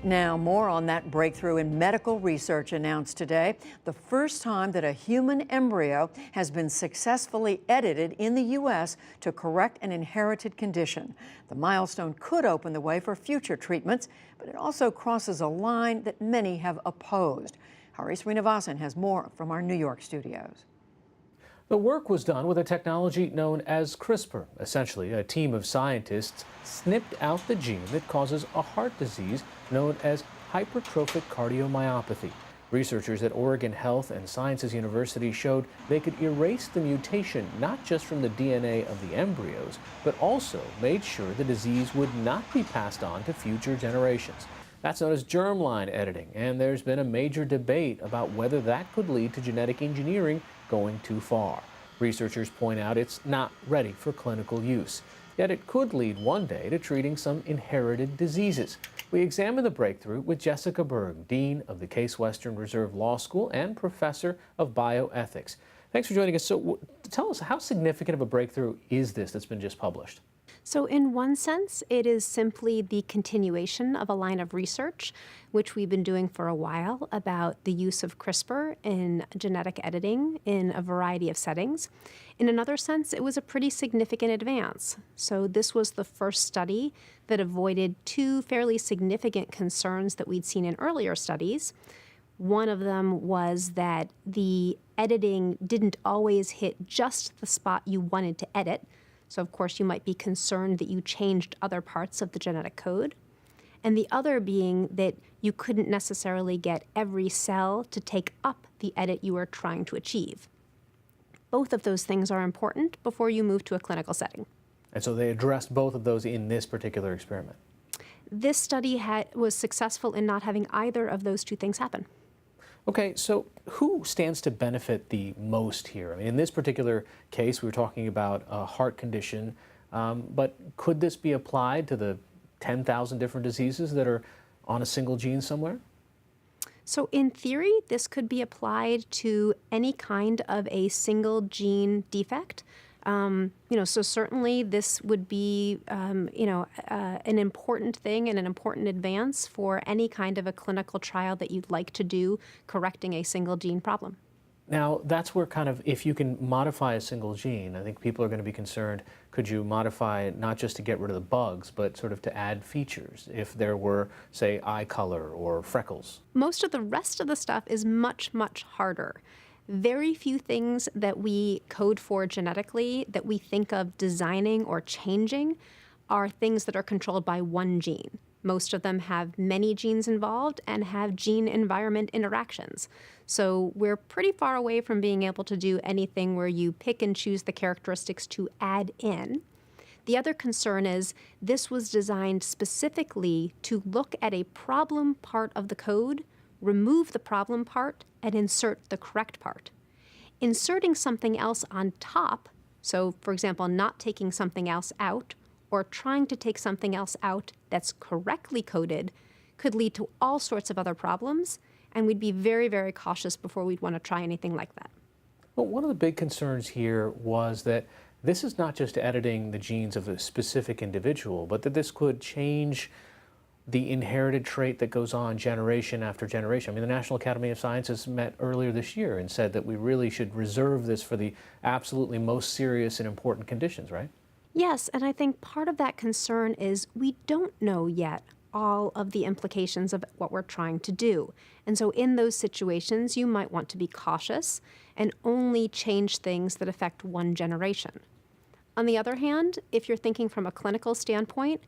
Now, more on that breakthrough in medical research announced today. The first time that a human embryo has been successfully edited in the U.S. to correct an inherited condition. The milestone could open the way for future treatments, but it also crosses a line that many have opposed. Sreenivasan has more from our New York studios. The work was done with a technology known as CRISPR. Essentially, a team of scientists snipped out the gene that causes a heart disease known as hypertrophic cardiomyopathy. Researchers at Oregon Health and Sciences University showed they could erase the mutation not just from the DNA of the embryos, but also made sure the disease would not be passed on to future generations. That's known as germline editing, and there's been a major debate about whether that could lead to genetic engineering going too far. Researchers point out it's not ready for clinical use, yet it could lead one day to treating some inherited diseases. We examine the breakthrough with Jessica Berg, Dean of the Case Western Reserve Law School and Professor of Bioethics. Thanks for joining us. So tell us, how significant of a breakthrough is this that's been just published? So in one sense, it is simply the continuation of a line of research, which we've been doing for a while, about the use of CRISPR in genetic editing in a variety of settings. In another sense, it was a pretty significant advance. So this was the first study that avoided two fairly significant concerns that we'd seen in earlier studies. One of them was that the editing didn't always hit just the spot you wanted to edit. So, of course, you might be concerned that you changed other parts of the genetic code. And the other being that you couldn't necessarily get every cell to take up the edit you were trying to achieve. Both of those things are important before you move to a clinical setting. And so they addressed both of those in this particular experiment. This study was successful in not having either of those two things happen. Okay, so who stands to benefit the most here? I mean, in this particular case, we were talking about a heart condition, but could this be applied to the 10,000 different diseases that are on a single gene somewhere? So in theory, this could be applied to any kind of a single gene defect. So certainly this would be, an important thing and an important advance for any kind of a clinical trial that you'd like to do correcting a single gene problem. Now, that's where kind of, if you can modify a single gene, I think people are going to be concerned, could you modify it not just to get rid of the bugs, but sort of to add features if there were, say, eye color or freckles? Most of the rest of the stuff is much, much harder. Very few things that we code for genetically that we think of designing or changing are things that are controlled by one gene. Most of them have many genes involved and have gene-environment interactions. So we're pretty far away from being able to do anything where you pick and choose the characteristics to add in. The other concern is this was designed specifically to look at a problem part of the code, remove the problem part, and insert the correct part. Inserting something else on top, so for example, not taking something else out, or trying to take something else out that's correctly coded, could lead to all sorts of other problems, and we'd be very, very cautious before we'd want to try anything like that. Well, one of the big concerns here was that this is not just editing the genes of a specific individual, but that this could change the inherited trait that goes on generation after generation. I mean, the National Academy of Sciences met earlier this year and said that we really should reserve this for the absolutely most serious and important conditions, right? Yes, and I think part of that concern is we don't know yet all of the implications of what we're trying to do. And so in those situations, you might want to be cautious and only change things that affect one generation. On the other hand, if you're thinking from a clinical standpoint,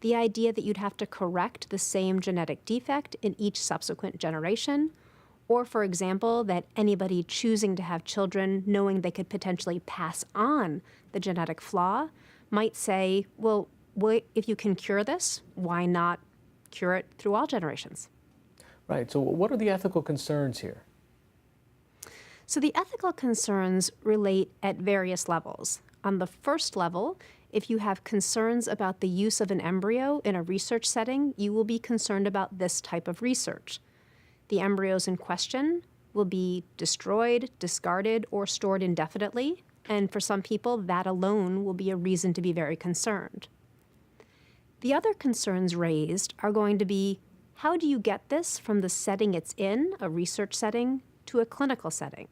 the idea that you'd have to correct the same genetic defect in each subsequent generation, or for example, that anybody choosing to have children knowing they could potentially pass on the genetic flaw might say, well, if you can cure this, why not cure it through all generations? Right, so what are the ethical concerns here? So the ethical concerns relate at various levels. On the first level, if you have concerns about the use of an embryo in a research setting, you will be concerned about this type of research. The embryos in question will be destroyed, discarded, or stored indefinitely, and for some people, that alone will be a reason to be very concerned. The other concerns raised are going to be how do you get this from the setting it's in, a research setting, to a clinical setting?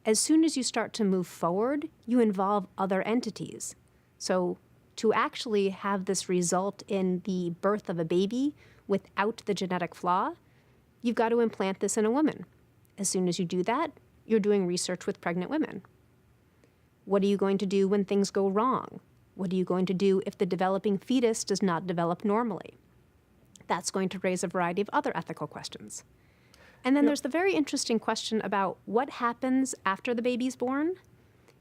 As soon as you start to move forward, you involve other entities. So to actually have this result in the birth of a baby without the genetic flaw, you've got to implant this in a woman. As soon as you do that, you're doing research with pregnant women. What are you going to do when things go wrong? What are you going to do if the developing fetus does not develop normally? That's going to raise a variety of other ethical questions. And then there's the very interesting question about what happens after the baby's born.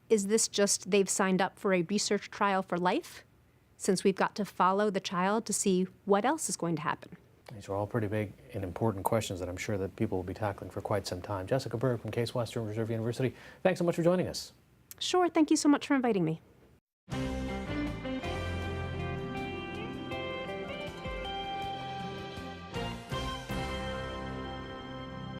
Is this just they've signed up for a research trial for life, since we've got to follow the child to see what else is going to happen? These are all pretty big and important questions that I'm sure that people will be tackling for quite some time. Jessica Berg from Case Western Reserve University, thanks so much for joining us. Sure, thank you so much for inviting me.